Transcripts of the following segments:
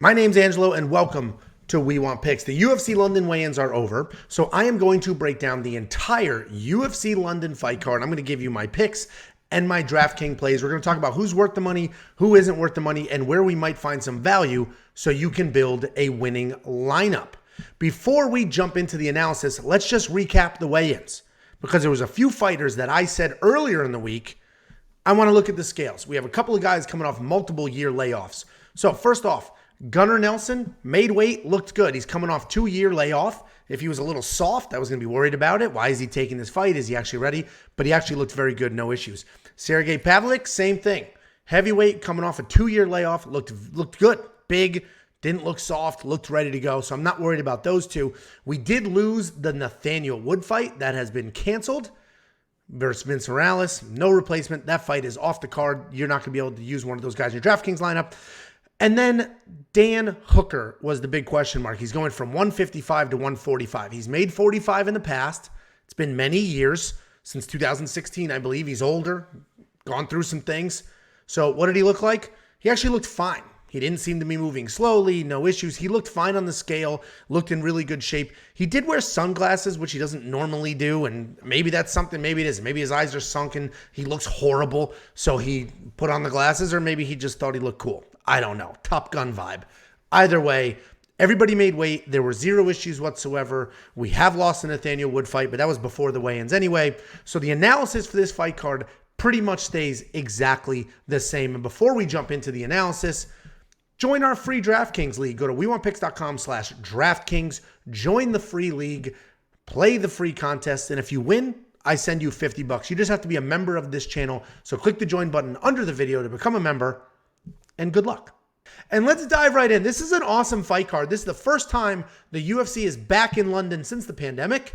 My name's Angelo, and welcome to We Want Picks. The UFC London weigh-ins are over, so I am going to break down the entire UFC London fight card. I'm going to give you my picks and my DraftKings plays. We're going to talk about who's worth the money, who isn't worth the money, and where we might find some value so you can build a winning lineup. Before we jump into the analysis, let's just recap the weigh-ins, because there was a few fighters that I said earlier in the week, I want to look at the scales. We have a couple of guys coming off multiple year layoffs. So first off, Gunnar Nelson made weight, looked good. He's coming off 2-year layoff. If he was a little soft, I was going to be worried about it. Why is he taking this fight? Is he actually ready? But he actually looked very good, no issues. Sergey Pavlik, same thing. Heavyweight, coming off a 2-year layoff, looked good. Big, didn't look soft, looked ready to go. So I'm not worried about those two. We did lose the Nathaniel Wood fight. That has been canceled versus Vince Morales. No replacement. That fight is off the card. You're not going to be able to use one of those guys in your DraftKings lineup. And then Dan Hooker was the big question mark. He's going from 155 to 145. He's made 45 in the past. It's been many years, since 2016, I believe. He's older, gone through some things. So what did he look like? He actually looked fine. He didn't seem to be moving slowly, no issues. He looked fine on the scale, looked in really good shape. He did wear sunglasses, which he doesn't normally do, and maybe that's something, maybe it isn't. Maybe his eyes are sunken. He looks horrible, so he put on the glasses, or maybe he just thought he looked cool. I don't know. Top Gun vibe. Either way, everybody made weight. There were zero issues whatsoever. We have lost the Nathaniel Wood fight, but that was before the weigh-ins anyway. So the analysis for this fight card pretty much stays exactly the same. And before we jump into the analysis, join our free DraftKings league. Go to wewantpicks.com/DraftKings. Join the free league. Play the free contest. And if you win, I send you $50. You just have to be a member of this channel. So click the join button under the video to become a member. And good luck. And let's dive right in. This is an awesome fight card. This is the first time the UFC is back in London since the pandemic.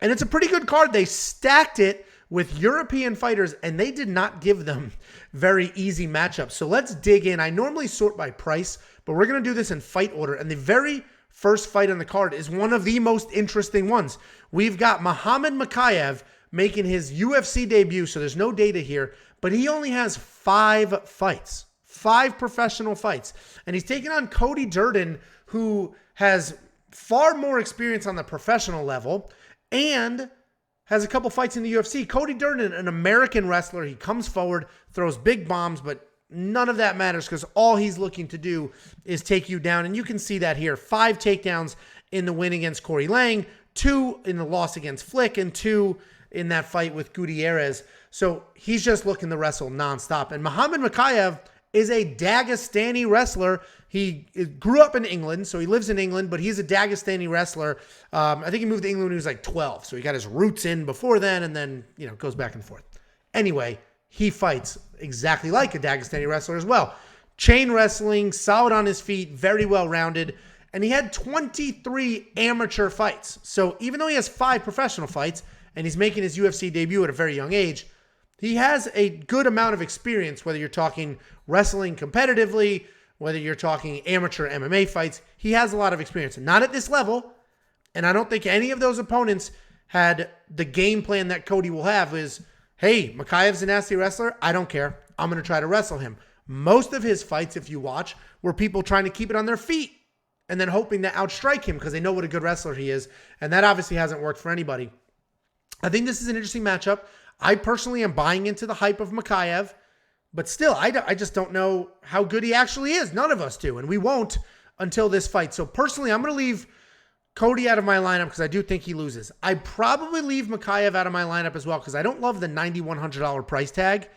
And it's a pretty good card. They stacked it with European fighters, and they did not give them very easy matchups. So let's dig in. I normally sort by price, but we're going to do this in fight order. And the very first fight on the card is one of the most interesting ones. We've got Muhammad Mokaev making his UFC debut. So there's no data here, but he only has 5 fights. 5 professional fights. And he's taking on Cody Durden, who has far more experience on the professional level and has a couple fights in the UFC. Cody Durden, an American wrestler, he comes forward, throws big bombs, but none of that matters because all he's looking to do is take you down. And you can see that here. 5 takedowns in the win against Corey Lang, 2 in the loss against Flick, and 2 in that fight with Gutierrez. So he's just looking to wrestle nonstop. And Muhammad Mokaev is a Dagestani wrestler. He grew up in England, so he lives in England, but he's a Dagestani wrestler. I think he moved to England when he was like 12, so he got his roots in before then, and then, goes back and forth. Anyway, he fights exactly like a Dagestani wrestler as well. Chain wrestling, solid on his feet, very well-rounded, and he had 23 amateur fights. So even though he has 5 professional fights, and he's making his UFC debut at a very young age, he has a good amount of experience, whether you're talking wrestling competitively, whether you're talking amateur MMA fights. He has a lot of experience. Not at this level, and I don't think any of those opponents had the game plan that Cody will have is, hey, Mokaev's a nasty wrestler. I don't care. I'm going to try to wrestle him. Most of his fights, if you watch, were people trying to keep it on their feet and then hoping to outstrike him because they know what a good wrestler he is, and that obviously hasn't worked for anybody. I think this is an interesting matchup. I personally am buying into the hype of Mokaev, but still, I just don't know how good he actually is. None of us do, and we won't until this fight. So personally, I'm going to leave Cody out of my lineup because I do think he loses. I'd probably leave Mokaev out of my lineup as well because I don't love the $9,100 price tag.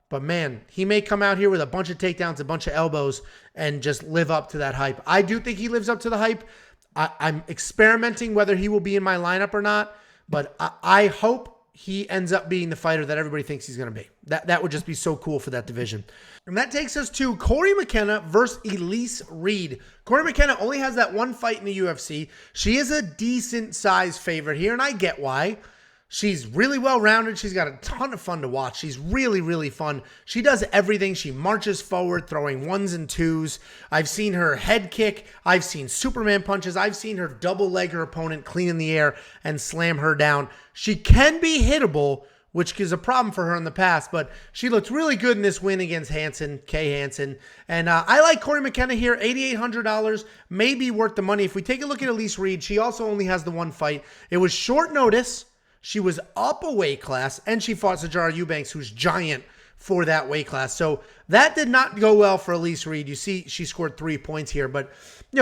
But man, he may come out here with a bunch of takedowns, a bunch of elbows, and just live up to that hype. I do think he lives up to the hype. I'm experimenting whether he will be in my lineup or not, but I hope he ends up being the fighter that everybody thinks he's going to be. That would just be so cool for that division. And that takes us to Corey McKenna versus Elise Reed. Corey McKenna only has that 1 fight in the UFC. She is a decent size favorite here, and I get why. She's really well-rounded. She's got a ton of fun to watch. She's really, really fun. She does everything. She marches forward, throwing 1s and 2s. I've seen her head kick. I've seen Superman punches. I've seen her double leg her opponent clean in the air and slam her down. She can be hittable which is a problem for her in the past, but she looked really good in this win against Kay Hansen. And I like Corey McKenna here, $8,800, may be worth the money. If we take a look at Elise Reed, she also only has the one fight. It was short notice. She was up a weight class, and she fought Sijara Eubanks, who's giant for that weight class. So that did not go well for Elise Reed. You see, she scored 3 points here, but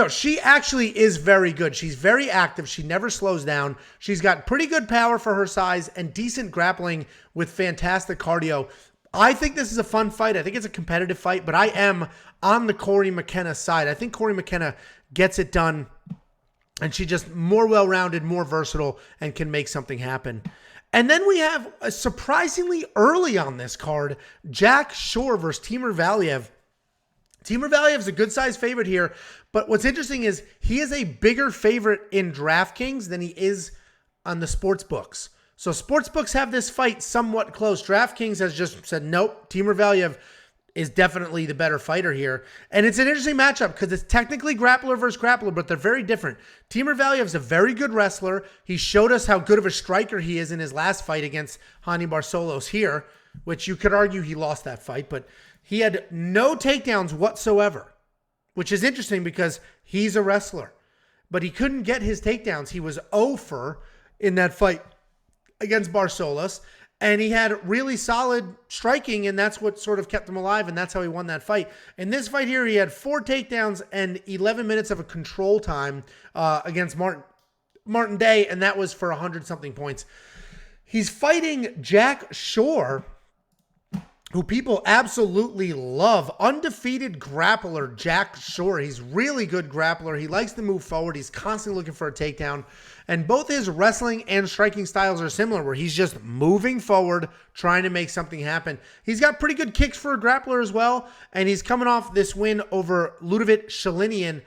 she actually is very good. She's very active. She never slows down. She's got pretty good power for her size and decent grappling with fantastic cardio. I think this is a fun fight. I think it's a competitive fight, but I am on the Corey McKenna side. I think Corey McKenna gets it done, and she's just more well-rounded, more versatile, and can make something happen. And then we have, surprisingly early on this card, Jack Shore versus Timur Valiev. Timur Valiev is a good-sized favorite here, but what's interesting is he is a bigger favorite in DraftKings than he is on the sports books. So sports books have this fight somewhat close. DraftKings has just said, nope, Timur Valiev is definitely the better fighter here. And it's an interesting matchup because it's technically grappler versus grappler, but they're very different. Timur Valiev is a very good wrestler. He showed us how good of a striker he is in his last fight against Hani Barcelos here, which you could argue he lost that fight, but he had no takedowns whatsoever, which is interesting because he's a wrestler. But he couldn't get his takedowns. He was 0-for in that fight against Barcelos. And he had really solid striking, and that's what sort of kept him alive, and that's how he won that fight. In this fight here, he had 4 takedowns and 11 minutes of a control time against Martin Day, and that was for 100-something points. He's fighting Jack Shore, who people absolutely love. Undefeated grappler, Jack Shore. He's really good grappler. He likes to move forward. He's constantly looking for a takedown. And both his wrestling and striking styles are similar, where he's just moving forward, trying to make something happen. He's got pretty good kicks for a grappler as well, and he's coming off this win over Ludovic Shalinian.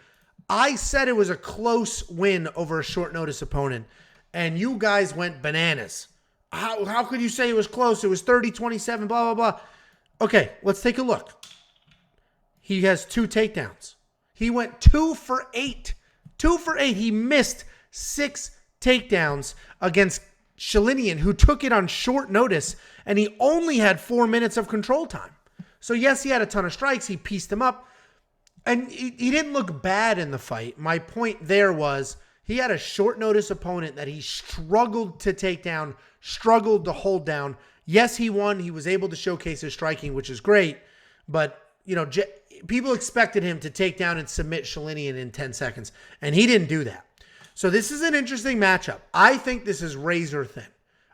I said it was a close win over a short notice opponent, and you guys went bananas. How could you say it was close? It was 30-27, blah, blah, blah. Okay, let's take a look. He has 2 takedowns. He went 2 for 8. 2 for 8. He missed 6 takedowns against Shalinian, who took it on short notice, and he only had 4 minutes of control time. So yes, he had a ton of strikes. He pieced them up, and he didn't look bad in the fight. My point there was he had a short notice opponent that he struggled to take down, struggled to hold down. Yes, he won. He was able to showcase his striking, which is great. But, people expected him to take down and submit Shalinian in 10 seconds, and he didn't do that. So this is an interesting matchup. I think this is razor thin.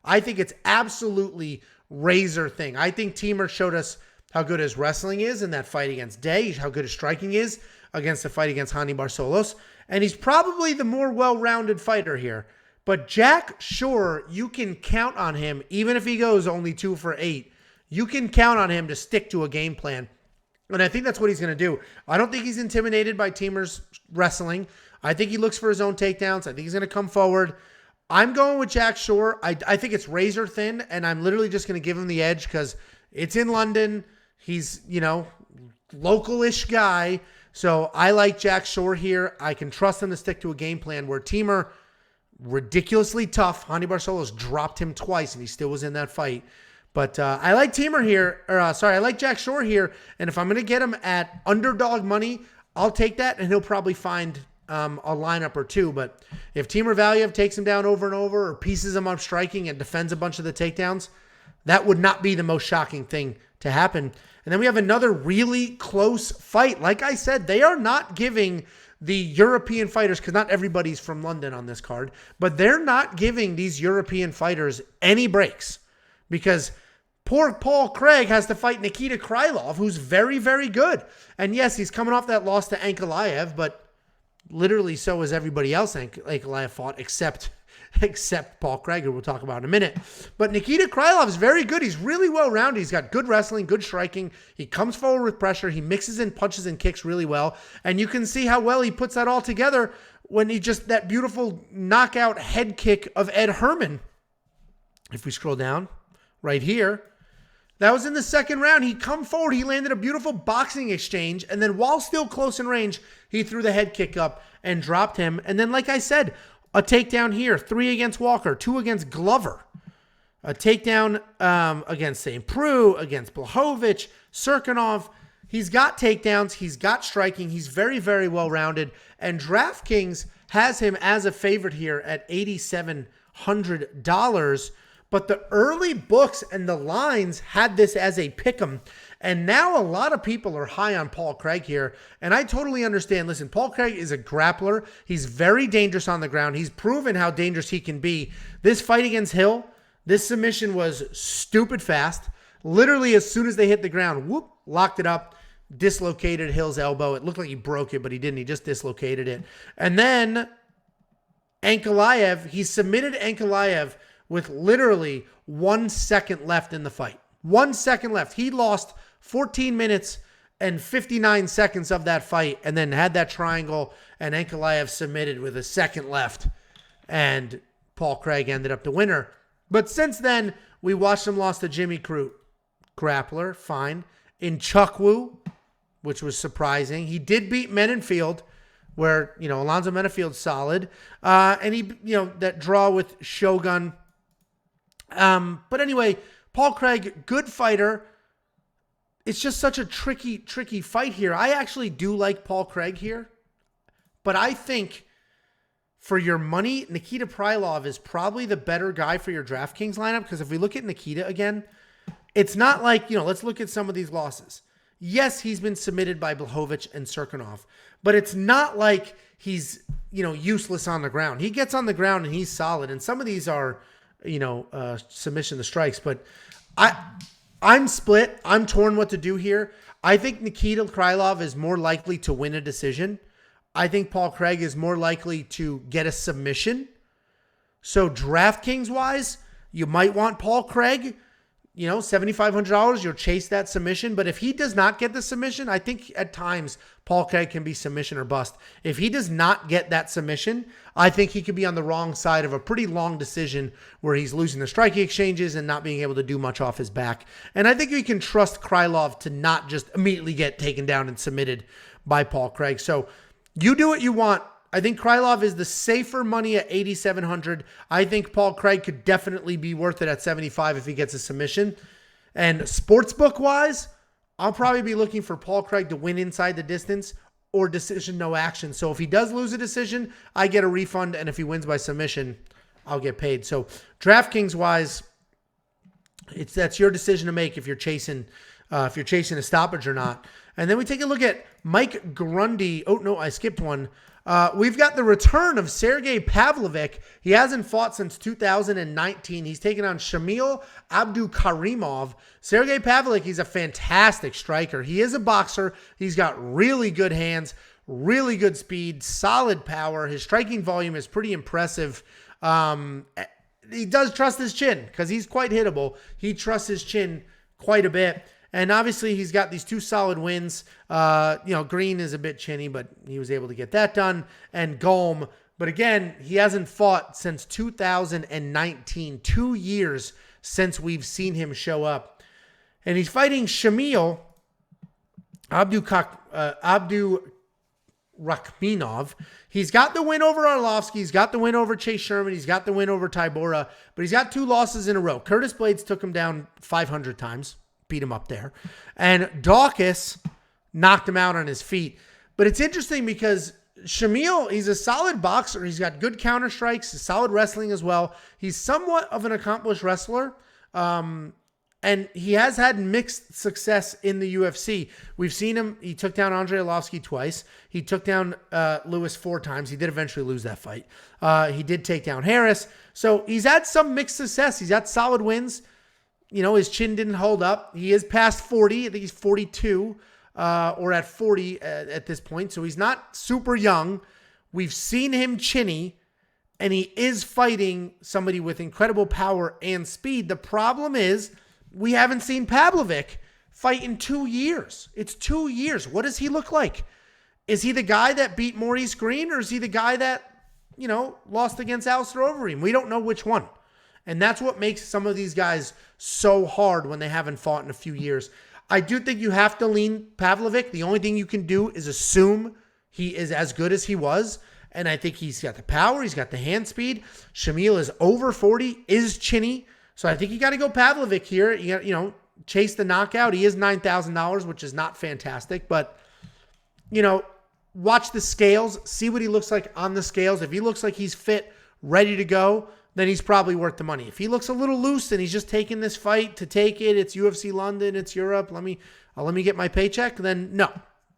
I think it's absolutely razor thin. I think Timur showed us how good his wrestling is in that fight against Day, how good his striking is against the fight against Hani Barcelos, and he's probably the more well-rounded fighter here. But Jack Shore, you can count on him, even if he goes only 2 for 8. You can count on him to stick to a game plan. And I think that's what he's going to do. I don't think he's intimidated by Timur's wrestling. I think he looks for his own takedowns. I think he's going to come forward. I'm going with Jack Shore. I think it's razor thin, and I'm literally just going to give him the edge because it's in London. He's, local-ish guy. So I like Jack Shore here. I can trust him to stick to a game plan where Timur, ridiculously tough. Hani Barcelos dropped him twice, and he still was in that fight. But I like Timur here. I like Jack Shore here. And if I'm going to get him at underdog money, I'll take that, and he'll probably find a lineup or two. But if Timur Valiev takes him down over and over or pieces him up striking and defends a bunch of the takedowns, that would not be the most shocking thing to happen. And then we have another really close fight. Like I said, they are not giving the European fighters, because not everybody's from London on this card, but they're not giving these European fighters any breaks because poor Paul Craig has to fight Nikita Krylov, who's very, very good. And yes, he's coming off that loss to Ankalaev, but literally so is everybody else Ankalaev fought except Paul Craig, who we'll talk about in a minute. But Nikita Krylov is very good. He's really well-rounded. He's got good wrestling, good striking. He comes forward with pressure. He mixes in punches and kicks really well. And you can see how well he puts that all together when that beautiful knockout head kick of Ed Herman. If we scroll down right here, that was in the second round. He come forward. He landed a beautiful boxing exchange. And then while still close in range, he threw the head kick up and dropped him. And then, like I said, a takedown here, 3 against Walker, 2 against Glover. a takedown against St. Preux, against Blachowicz, Serkinov. He's got takedowns. He's got striking. He's very, very well-rounded. And DraftKings has him as a favorite here at $8,700. But the early books and the lines had this as a pick'em. And now a lot of people are high on Paul Craig here. And I totally understand. Listen, Paul Craig is a grappler. He's very dangerous on the ground. He's proven how dangerous he can be. This fight against Hill, this submission was stupid fast. Literally as soon as they hit the ground, whoop, locked it up, dislocated Hill's elbow. It looked like he broke it, but he didn't. He just dislocated it. And then Ankalaev, he submitted Ankalaev with literally 1 second left in the fight. 1 second left. He lost 14 minutes and 59 seconds of that fight and then had that triangle, and Ankalaev submitted with a second left. And Paul Craig ended up the winner. But since then, we watched him lost to Jimmy Crute. Grappler, fine. In Chukwu, which was surprising. He did beat Menenfield, where, Alonzo Menenfield's solid. And he, that draw with Shogun. But anyway, Paul Craig, good fighter. It's just such a tricky fight here. I actually do like Paul Craig here. But I think for your money, Nikita Krylov is probably the better guy for your DraftKings lineup. Because if we look at Nikita again, it's not like, let's look at some of these losses. Yes, he's been submitted by Blachowicz and Serkinov. But it's not like he's, useless on the ground. He gets on the ground and he's solid. And some of these are, submission to strikes. But I'm split. I'm torn what to do here. I think Nikita Krylov is more likely to win a decision. I think Paul Craig is more likely to get a submission. So DraftKings-wise, you might want Paul Craig. $7,500, you'll chase that submission. But if he does not get the submission, I think at times Paul Craig can be submission or bust. If he does not get that submission, I think he could be on the wrong side of a pretty long decision where he's losing the striking exchanges and not being able to do much off his back. And I think we can trust Krylov to not just immediately get taken down and submitted by Paul Craig. So you do what you want. I think Krylov is the safer money at $8,700. I think Paul Craig could definitely be worth it at $75 if he gets a submission. And sportsbook-wise, I'll probably be looking for Paul Craig to win inside the distance or decision no action. So if he does lose a decision, I get a refund. And if he wins by submission, I'll get paid. So DraftKings-wise, that's your decision to make if you're chasing a stoppage or not. And then we take a look at Mike Grundy. Oh, no, I skipped one. We've got the return of Sergey Pavlovich. He hasn't fought since 2019. He's taken on Shamil Abdukarimov. Sergey Pavlovich, he's a fantastic striker. He is a boxer. He's got really good hands, really good speed, solid power. His striking volume is pretty impressive. He does trust his chin because he's quite hittable. He trusts his chin quite a bit. And obviously, he's got these two solid wins. Green is a bit chinny, but he was able to get that done. And Golm. But again, he hasn't fought since 2019. 2 years since we've seen him show up. And he's fighting Shamil Abdurakhmanov. He's got the win over Arlovsky. He's got the win over Chase Sherman. He's got the win over Tybura. But he's got 2 losses in a row. Curtis Blades took him down 500 times. Beat him up there. And Dawkins knocked him out on his feet. But it's interesting because Shamil, he's a solid boxer. He's got good counter strikes, solid wrestling as well. He's somewhat of an accomplished wrestler. And he has had mixed success in the UFC. We've seen him. He took down Andrei Arlovsky twice. He took down Lewis 4 times. He did eventually lose that fight. He did take down Harris. So he's had some mixed success. He's had solid wins. His chin didn't hold up. He is past 40. I think he's 42 or at 40 at this point. So he's not super young. We've seen him chinny, and he is fighting somebody with incredible power and speed. The problem is we haven't seen Pavlovich fight in 2 years. It's 2 years. What does he look like? Is he the guy that beat Maurice Green, or is he the guy that, lost against Alistair Overeem? We don't know which one. And that's what makes some of these guys so hard when they haven't fought in a few years. I do think you have to lean Pavlovich. The only thing you can do is assume he is as good as he was. And I think he's got the power. He's got the hand speed. Shamil is over 40, is chinny. So I think you got to go Pavlovich here. You know, chase the knockout. He is $9,000, which is not fantastic, but you know, watch the scales, see what he looks like on the scales. If he looks like he's fit, ready to go, then he's probably worth the money. If he looks a little loose and he's just taking this fight to take it, it's UFC London, it's Europe, let me get my paycheck, then no,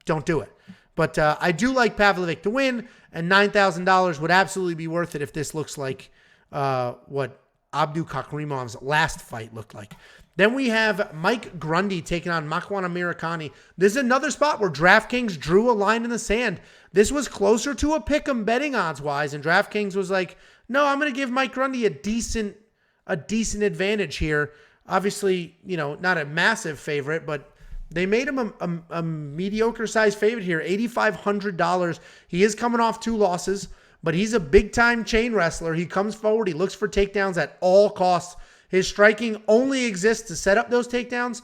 don't do it. But I do like Pavlovich to win, and $9,000 would absolutely be worth it if this looks like what Abdu Kakrimov's last fight looked like. Then we have Mike Grundy taking on Makwan Amirkhani. This is another spot where DraftKings drew a line in the sand. This was closer to a pick'em betting odds-wise, and DraftKings was like, no, I'm going to give Mike Grundy a decent advantage here. Obviously, you know, not a massive favorite, but they made him a mediocre-sized favorite here, $8,500. He is coming off 2 losses, but he's a big-time chain wrestler. He comes forward. He looks for takedowns at all costs. His striking only exists to set up those takedowns.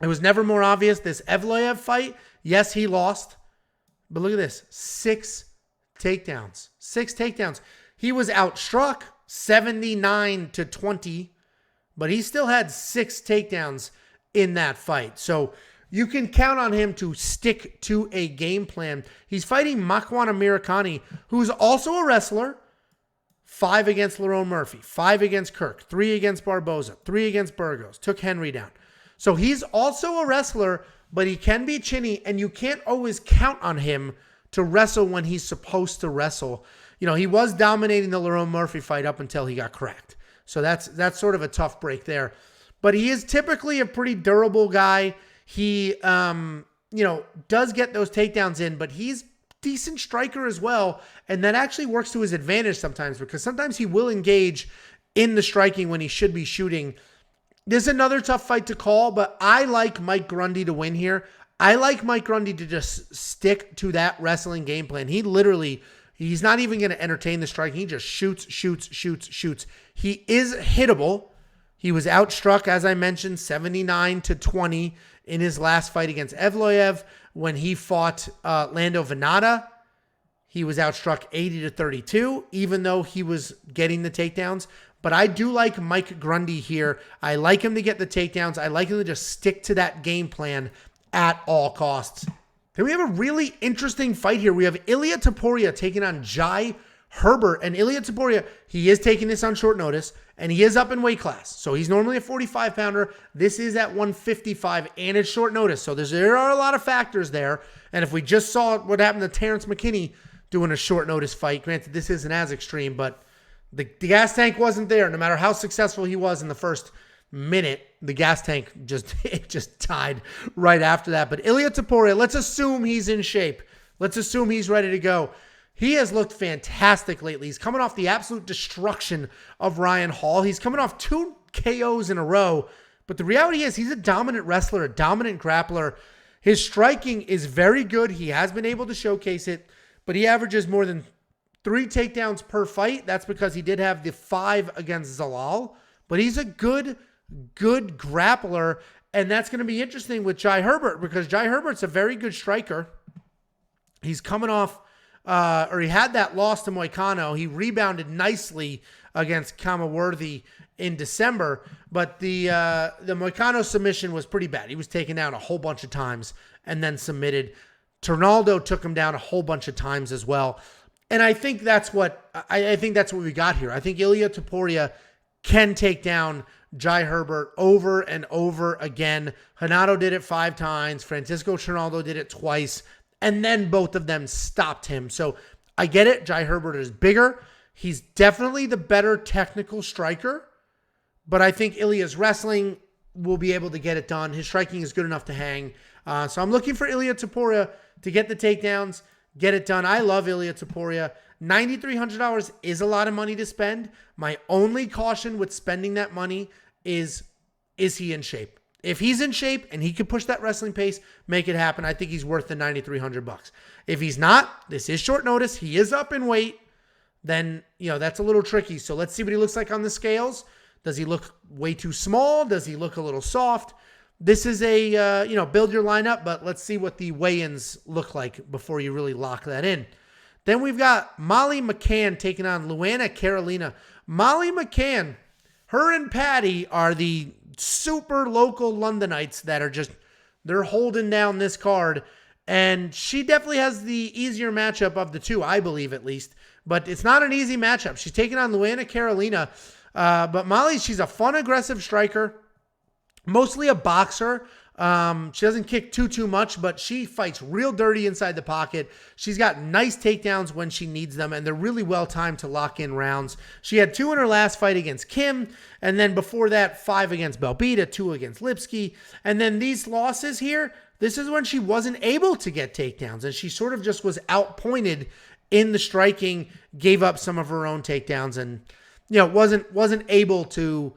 It was never more obvious. This Evloev fight, yes, he lost. But look at this. 6 takedowns. 6 takedowns. He was outstruck 79-20, but he still had 6 takedowns in that fight. So you can count on him to stick to a game plan. He's fighting Makwan Amirkhani, who's also a wrestler. 5 against Lerone Murphy, 5 against Kirk, 3 against Barboza, 3 against Burgos, took Henry down. So he's also a wrestler, but he can be chinny, and you can't always count on him to wrestle when he's supposed to wrestle. You know, he was dominating the Lerone Murphy fight up until he got cracked. So that's sort of a tough break there. But he is typically a pretty durable guy. He, you know, does get those takedowns in, but he's decent striker as well, and that actually works to his advantage sometimes, because sometimes he will engage in the striking when he should be shooting. This is another tough fight to call, but I like Mike Grundy to win here. I like Mike Grundy to just stick to that wrestling game plan. He's not even going to entertain the striking. He just shoots. He is hittable. He was outstruck, as I mentioned, 79-20 in his last fight against Evloev. When he fought Lando Venata, he was outstruck 80-32, even though he was getting the takedowns. But I do like Mike Grundy here. I like him to get the takedowns. I like him to just stick to that game plan at all costs. Then we have a really interesting fight here. We have Ilia Topuria taking on Jai Herbert. And Ilia Topuria, he is taking this on short notice, and he is up in weight class. So he's normally a 45-pounder. This is at 155, and it's short notice. So there are a lot of factors there. And if we just saw what happened to Terrence McKinney doing a short notice fight, granted, this isn't as extreme, but the gas tank wasn't there. No matter how successful he was in the first minute, the gas tank just died right after that. But Ilia Topuria, let's assume he's in shape. Let's assume he's ready to go. He has looked fantastic lately. He's coming off the absolute destruction of Ryan Hall. He's coming off 2 KOs in a row. But the reality is he's a dominant wrestler, a dominant grappler. His striking is very good. He has been able to showcase it, but he averages more than 3 takedowns per fight. That's because he did have the 5 against Zalal. But he's a good grappler, and that's going to be interesting with Jai Herbert, because Jai Herbert's a very good striker. He's coming off... he had that loss to Moicano. He rebounded nicely against Kamaworthy in December, but the Moicano submission was pretty bad. He was taken down a whole bunch of times and then submitted. Ternaldo took him down a whole bunch of times as well. And I think that's what we got here. I think Ilia Topuria can take down Jai Herbert over and over again. Hanato did it 5 times. Francisco Ternaldo did it twice. And then both of them stopped him. So I get it. Jai Herbert is bigger. He's definitely the better technical striker. But I think Ilia's wrestling will be able to get it done. His striking is good enough to hang. So I'm looking for Ilia Topuria to get the takedowns, get it done. I love Ilia Topuria. $9,300 is a lot of money to spend. My only caution with spending that money is he in shape? If he's in shape and he can push that wrestling pace, make it happen, I think he's worth the $9,300. If he's not, this is short notice, he is up in weight, then, that's a little tricky. So let's see what he looks like on the scales. Does he look way too small? Does he look a little soft? This is a, build your lineup, but let's see what the weigh-ins look like before you really lock that in. Then we've got Molly McCann taking on Luana Carolina. Molly McCann, Her and Patty are the super local Londonites that are they're holding down this card. And she definitely has the easier matchup of the two, I believe at least. But it's not an easy matchup. She's taking on Luana Carolina. But Molly, she's a fun, aggressive striker. Mostly a boxer. She doesn't kick too much, but she fights real dirty inside the pocket. She's got nice takedowns when she needs them, and they're really well timed to lock in rounds. She had 2 in her last fight against Kim, and then before that, 5 against Belbita, 2 against Lipsky. And then these losses here, this is when she wasn't able to get takedowns, and she sort of just was outpointed in the striking, gave up some of her own takedowns, and wasn't able to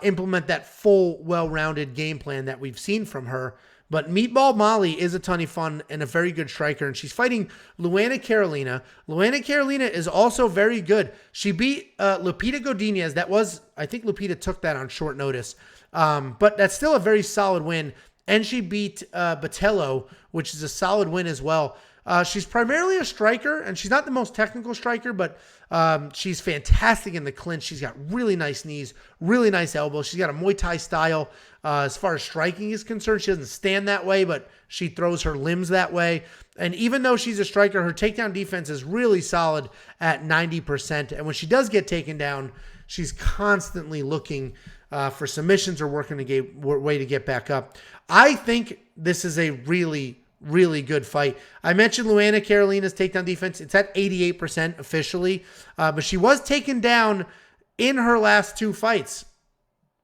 implement that full, well-rounded game plan that we've seen from her. But Meatball Molly is a ton of fun and a very good striker, and she's fighting Luana Carolina. Luana Carolina is also very good. She beat Lupita Godinez. I think Lupita took that on short notice, but that's still a very solid win. And she beat Botello, which is a solid win as well. She's primarily a striker, and she's not the most technical striker, but she's fantastic in the clinch. She's got really nice knees, really nice elbows. She's got a Muay Thai style. As far as striking is concerned, she doesn't stand that way, but she throws her limbs that way. And even though she's a striker, her takedown defense is really solid at 90%. And when she does get taken down, she's constantly looking for submissions or working a way to get back up. I think this is a really good fight. I mentioned Luana Carolina's takedown defense. It's at 88% officially, but she was taken down in her last 2 fights,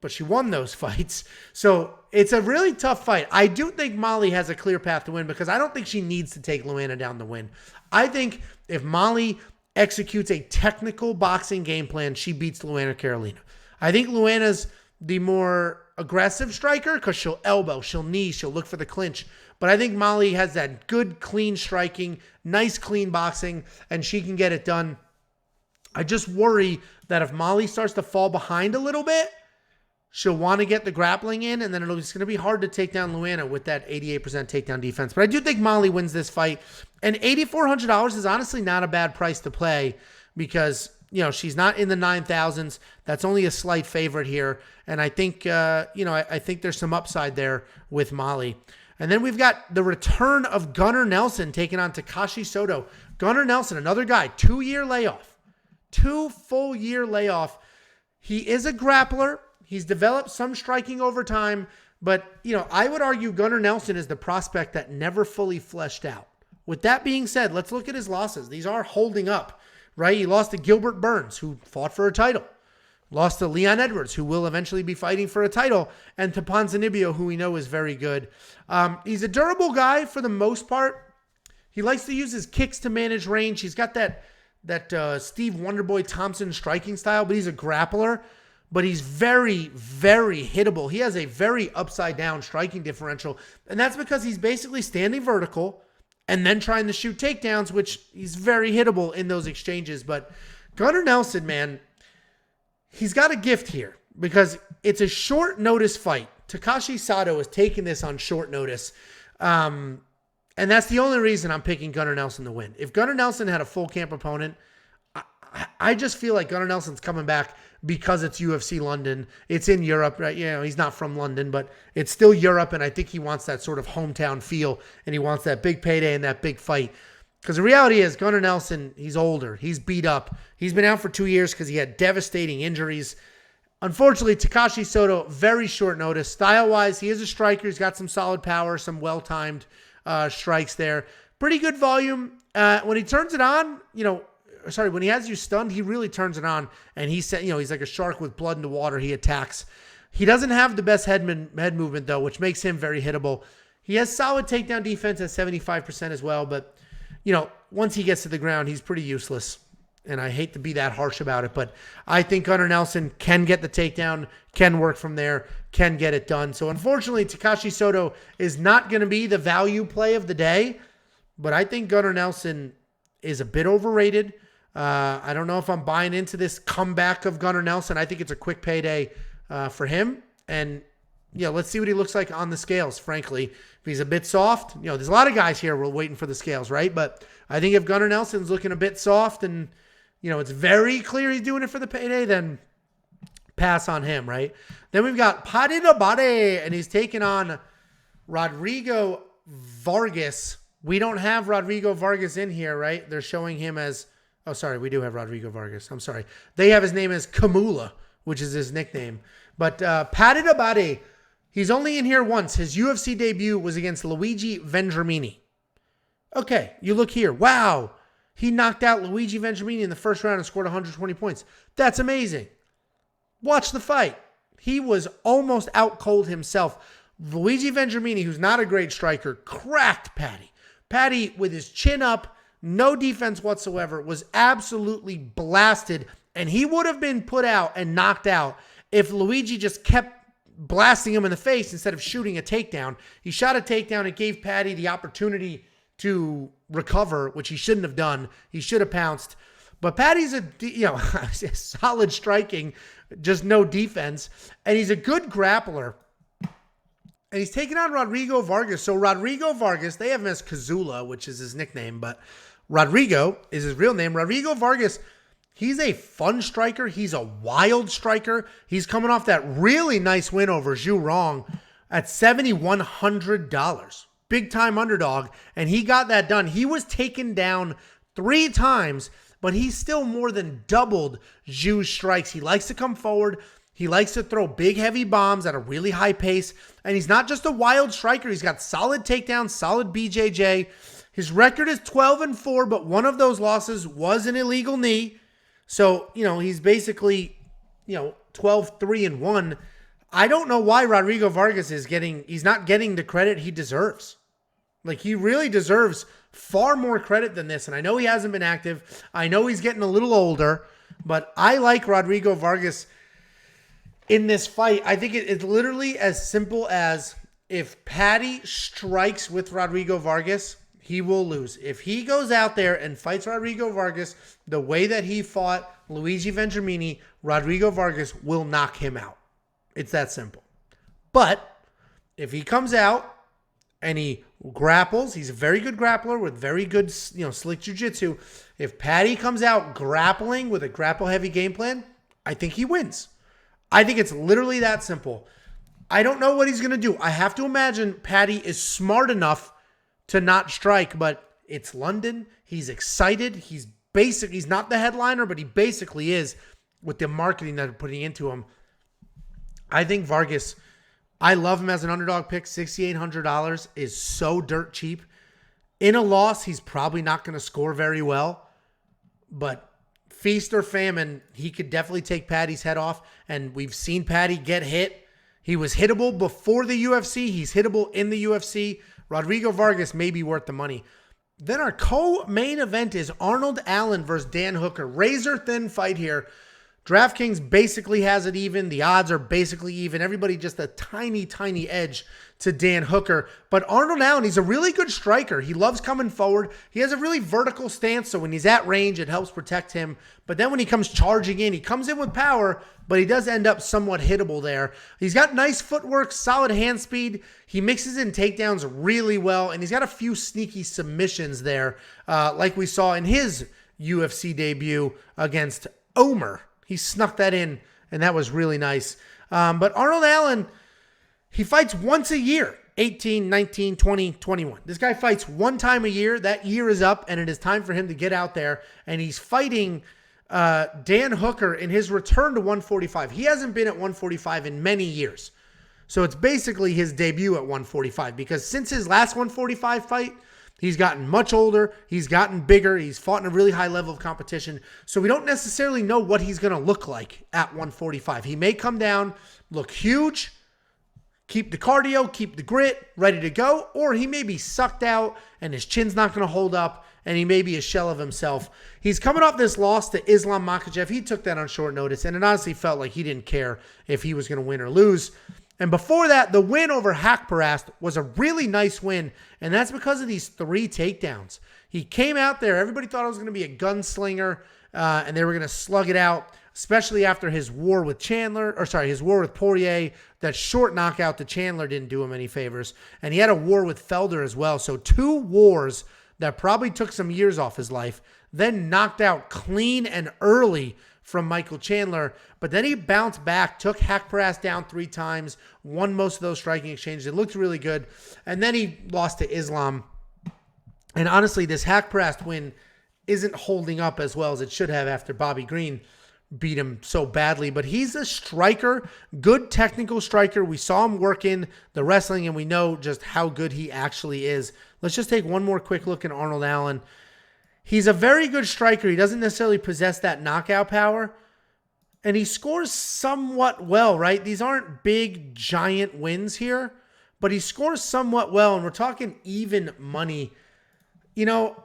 but she won those fights. So it's a really tough fight. I do think Molly has a clear path to win because I don't think she needs to take Luana down to win. I think if Molly executes a technical boxing game plan, she beats Luana Carolina. I think Luana's the more aggressive striker because she'll elbow, she'll knee, she'll look for the clinch. But I think Molly has that good, clean striking, nice, clean boxing, and she can get it done. I just worry that if Molly starts to fall behind a little bit, she'll want to get the grappling in, and then it's going to be hard to take down Luana with that 88% takedown defense. But I do think Molly wins this fight. And $8,400 is honestly not a bad price to play because, she's not in the 9,000s. That's only a slight favorite here. And I think, I think there's some upside there with Molly. And then we've got the return of Gunnar Nelson taking on Takashi Soto. Gunnar Nelson, another guy, 2-year layoff. 2 full year layoff. He is a grappler. He's developed some striking over time. But, I would argue Gunnar Nelson is the prospect that never fully fleshed out. With that being said, let's look at his losses. These are holding up, right? He lost to Gilbert Burns, who fought for a title. Lost to Leon Edwards, who will eventually be fighting for a title, and to Ponzinibbio, who we know is very good. He's a durable guy for the most part. He likes to use his kicks to manage range. He's got that Steve Wonderboy Thompson striking style, but he's a grappler. But he's very, very hittable. He has a very upside-down striking differential, and that's because he's basically standing vertical and then trying to shoot takedowns, which he's very hittable in those exchanges. But Gunnar Nelson, man, he's got a gift here because it's a short notice fight. Takashi Sato is taking this on short notice. And that's the only reason I'm picking Gunnar Nelson to win. If Gunnar Nelson had a full camp opponent, I just feel like Gunnar Nelson's coming back because it's UFC London. It's in Europe, right? He's not from London, but it's still Europe. And I think he wants that sort of hometown feel and he wants that big payday and that big fight. Because the reality is Gunnar Nelson, he's older. He's beat up. He's been out for 2 years because he had devastating injuries. Unfortunately, Takashi Soto, very short notice. Style-wise, he is a striker. He's got some solid power, some well-timed strikes there. Pretty good volume. When he turns it on, when he has you stunned, he really turns it on. And he's like a shark with blood in the water. He attacks. He doesn't have the best head movement, though, which makes him very hittable. He has solid takedown defense at 75% as well, but once he gets to the ground, he's pretty useless. And I hate to be that harsh about it, but I think Gunnar Nelson can get the takedown, can work from there, can get it done. So unfortunately, Takashi Soto is not going to be the value play of the day, but I think Gunnar Nelson is a bit overrated. I don't know if I'm buying into this comeback of Gunnar Nelson. I think it's a quick payday for him. And let's see what he looks like on the scales, frankly. If he's a bit soft, there's a lot of guys here we're waiting for the scales, right? But I think if Gunnar Nelson's looking a bit soft and, it's very clear he's doing it for the payday, then pass on him, right? Then we've got Paddy the Body, and he's taking on Rodrigo Vargas. We don't have Rodrigo Vargas in here, right? They're showing him as, oh, sorry, we do have Rodrigo Vargas. I'm sorry. They have his name as Kamula, which is his nickname. But Paddy the Body, he's only in here once. His UFC debut was against Luigi Vendramini. Okay, you look here. Wow. He knocked out Luigi Vendramini in the first round and scored 120 points. That's amazing. Watch the fight. He was almost out cold himself. Luigi Vendramini, who's not a great striker, cracked Paddy. Paddy, with his chin up, no defense whatsoever, was absolutely blasted. And he would have been put out and knocked out if Luigi just kept blasting him in the face instead of shooting a takedown. He shot a takedown. It gave Paddy the opportunity to recover, which he shouldn't have done. He should have pounced. But Paddy's solid striking, just no defense. And he's a good grappler. And he's taking on Rodrigo Vargas. So Rodrigo Vargas, they have him as Kazula, which is his nickname, but Rodrigo is his real name. Rodrigo Vargas, he's a fun striker. He's a wild striker. He's coming off that really nice win over Zhu Rong at $7,100. Big time underdog. And he got that done. He was taken down 3 times, but he still more than doubled Zhu's strikes. He likes to come forward. He likes to throw big, heavy bombs at a really high pace. And he's not just a wild striker. He's got solid takedowns, solid BJJ. His record is 12-4, but one of those losses was an illegal knee. So, he's basically, 12-3-1. I don't know why Rodrigo Vargas he's not getting the credit he deserves. Like, he really deserves far more credit than this. And I know he hasn't been active. I know he's getting a little older, but I like Rodrigo Vargas in this fight. I think it's literally as simple as if Paddy strikes with Rodrigo Vargas, he will lose. If he goes out there and fights Rodrigo Vargas the way that he fought Luigi Vendramini, Rodrigo Vargas will knock him out. It's that simple. But if he comes out and he grapples, he's a very good grappler with very good, slick jiu-jitsu. If Paddy comes out grappling with a grapple-heavy game plan, I think he wins. I think it's literally that simple. I don't know what he's going to do. I have to imagine Paddy is smart enough to not strike, but it's London. He's excited. He's not the headliner, but he basically is with the marketing that they're putting into him. I think Vargas, I love him as an underdog pick. $6,800 is so dirt cheap. In a loss, he's probably not going to score very well, but feast or famine, he could definitely take Paddy's head off, and we've seen Paddy get hit. He was hittable before the UFC. He's hittable in the UFC. Rodrigo Vargas may be worth the money. Then our co-main event is Arnold Allen versus Dan Hooker. Razor thin fight here. DraftKings basically has it even. The odds are basically even. Everybody just a tiny, tiny edge to Dan Hooker. But Arnold Allen, he's a really good striker. He loves coming forward. He has a really vertical stance, so when he's at range, it helps protect him. But then when he comes charging in, he comes in with power, but he does end up somewhat hittable there. He's got nice footwork, solid hand speed. He mixes in takedowns really well, and he's got a few sneaky submissions there, like we saw in his UFC debut against Omer. He snuck that in, and that was really nice. But Arnold Allen, he fights once a year, 18, 19, 20, 21. This guy fights one time a year. That year is up, and it is time for him to get out there. And he's fighting Dan Hooker in his return to 145. He hasn't been at 145 in many years. So it's basically his debut at 145, because since his last 145 fight, he's gotten much older. He's gotten bigger. He's fought in a really high level of competition. So we don't necessarily know what he's going to look like at 145. He may come down, look huge, keep the cardio, keep the grit, ready to go, or he may be sucked out and his chin's not going to hold up and he may be a shell of himself. He's coming off this loss to Islam Makhachev. He took that on short notice, and it honestly felt like he didn't care if he was going to win or lose. And before that, the win over Hakparast was a really nice win, and that's because of these 3 takedowns. He came out there, everybody thought it was going to be a gunslinger, and they were going to slug it out, especially after his war with his war with Poirier. That short knockout to Chandler didn't do him any favors, and he had a war with Felder as well. So 2 wars that probably took some years off his life, then knocked out clean and early from Michael Chandler, but then he bounced back, took Haqparast down 3 times, won most of those striking exchanges. It looked really good. And then he lost to Islam. And honestly, this Haqparast win isn't holding up as well as it should have after Bobby Green beat him so badly. But he's a striker, good technical striker. We saw him work in the wrestling, and we know just how good he actually is. Let's just take one more quick look at Arnold Allen. He's a very good striker. He doesn't necessarily possess that knockout power, and he scores somewhat well, right? These aren't big, giant wins here, but he scores somewhat well, and we're talking even money. You know,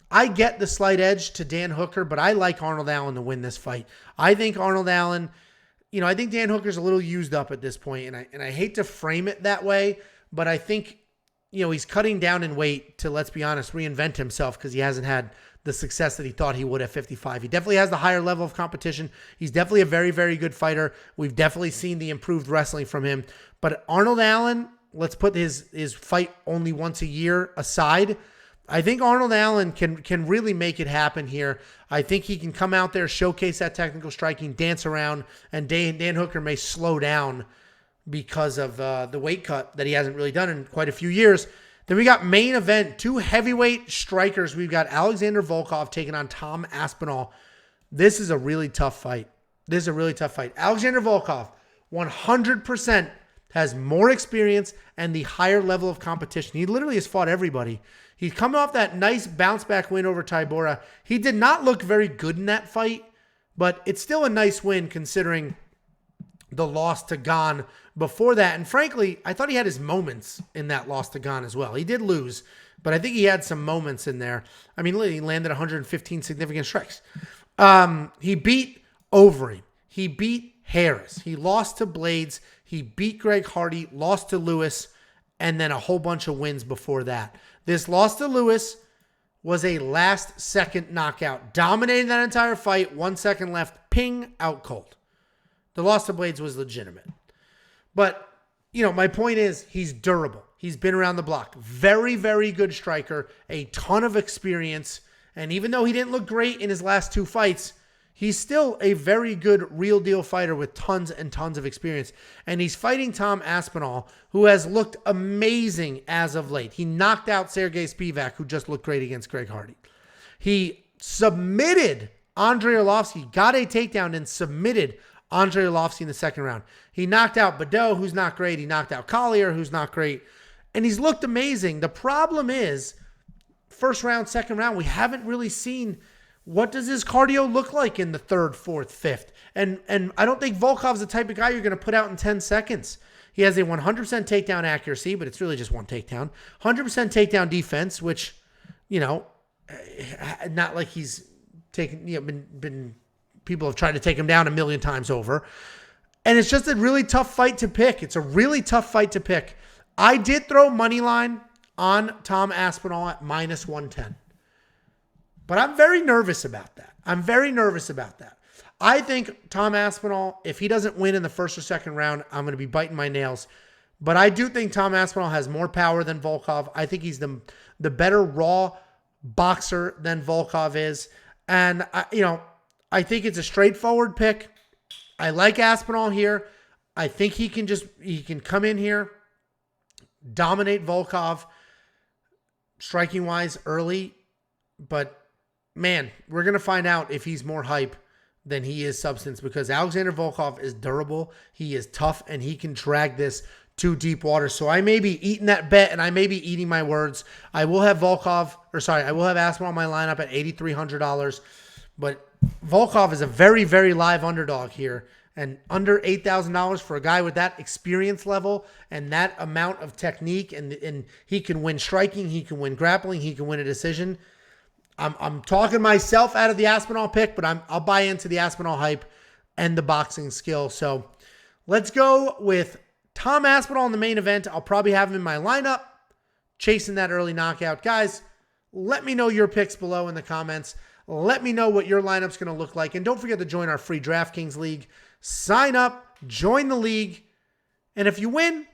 I get the slight edge to Dan Hooker, but I like Arnold Allen to win this fight. I think Arnold Allen, you know, I think Dan Hooker's a little used up at this point, and I hate to frame it that way, but I think, you know, he's cutting down in weight to, let's be honest, reinvent himself because he hasn't had the success that he thought he would at 55. He definitely has the higher level of competition. He's definitely a very, very good fighter. We've definitely seen the improved wrestling from him. But Arnold Allen, let's put his fight only once a year aside. I think Arnold Allen can really make it happen here. I think he can come out there, showcase that technical striking, dance around, and Dan Hooker may slow down because of the weight cut that he hasn't really done in quite a few years. Then we got main event, 2 heavyweight strikers. We've got Alexander Volkov taking on Tom Aspinall. This is a really tough fight. Alexander Volkov, 100% has more experience and the higher level of competition. He literally has fought everybody. He's come off that nice bounce back win over Tybura. He did not look very good in that fight, but it's still a nice win considering the loss to Gane before that. And frankly, I thought he had his moments in that loss to Gane as well. He did lose, but I think he had some moments in there. I mean, he landed 115 significant strikes. He beat Overeem. He beat Harris. He lost to Blades. He beat Greg Hardy, lost to Lewis, and then a whole bunch of wins before that. This loss to Lewis was a last-second knockout. Dominating that entire fight. 1 second left. Ping, out cold. The loss to Blades was legitimate. But, you know, my point is he's durable. He's been around the block. Very, very good striker. A ton of experience. And even though he didn't look great in his last 2 fights, he's still a very good real deal fighter with tons and tons of experience. And he's fighting Tom Aspinall, who has looked amazing as of late. He knocked out Sergey Spivak, who just looked great against Greg Hardy. He submitted Andrei Arlovsky, got a takedown and submitted Andrei Arlovsky in the second round. He knocked out BETU, who's not great. He knocked out Collier, who's not great. And he's looked amazing. The problem is, first round, second round, we haven't really seen what does his cardio look like in the 3rd, 4th, 5th. And I don't think Volkov's the type of guy you're going to put out in 10 seconds. He has a 100% takedown accuracy, but it's really just one takedown. 100% takedown defense, which, you know, not like he's taken, you know, been people have tried to take him down a million times over. And it's just a really tough fight to pick. It's a really tough fight to pick. I did throw money line on Tom Aspinall at -110. But I'm very nervous about that. I think Tom Aspinall, if he doesn't win in the 1st or 2nd round, I'm going to be biting my nails. But I do think Tom Aspinall has more power than Volkov. I think he's the better raw boxer than Volkov is. And, I think it's a straightforward pick. I like Aspinall here. I think he can come in here, dominate Volkov striking-wise early. But, man, we're going to find out if he's more hype than he is substance, because Alexander Volkov is durable, he is tough, and he can drag this to deep water. So I may be eating that bet, and I may be eating my words. I will have Aspinall on my lineup at $8,300, but Volkov is a very, very live underdog here, and under $8,000 for a guy with that experience level and that amount of technique, and he can win striking, he can win grappling, he can win a decision. I'm talking myself out of the Aspinall pick, but I'll buy into the Aspinall hype and the boxing skill. So let's go with Tom Aspinall in the main event. I'll probably have him in my lineup, chasing that early knockout. Guys, let me know your picks below in the comments. Let me know what your lineup's going to look like. And don't forget to join our free DraftKings League. Sign up, join the league, and if you win,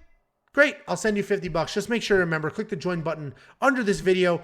great, I'll send you $50. Just make sure to remember, click the join button under this video.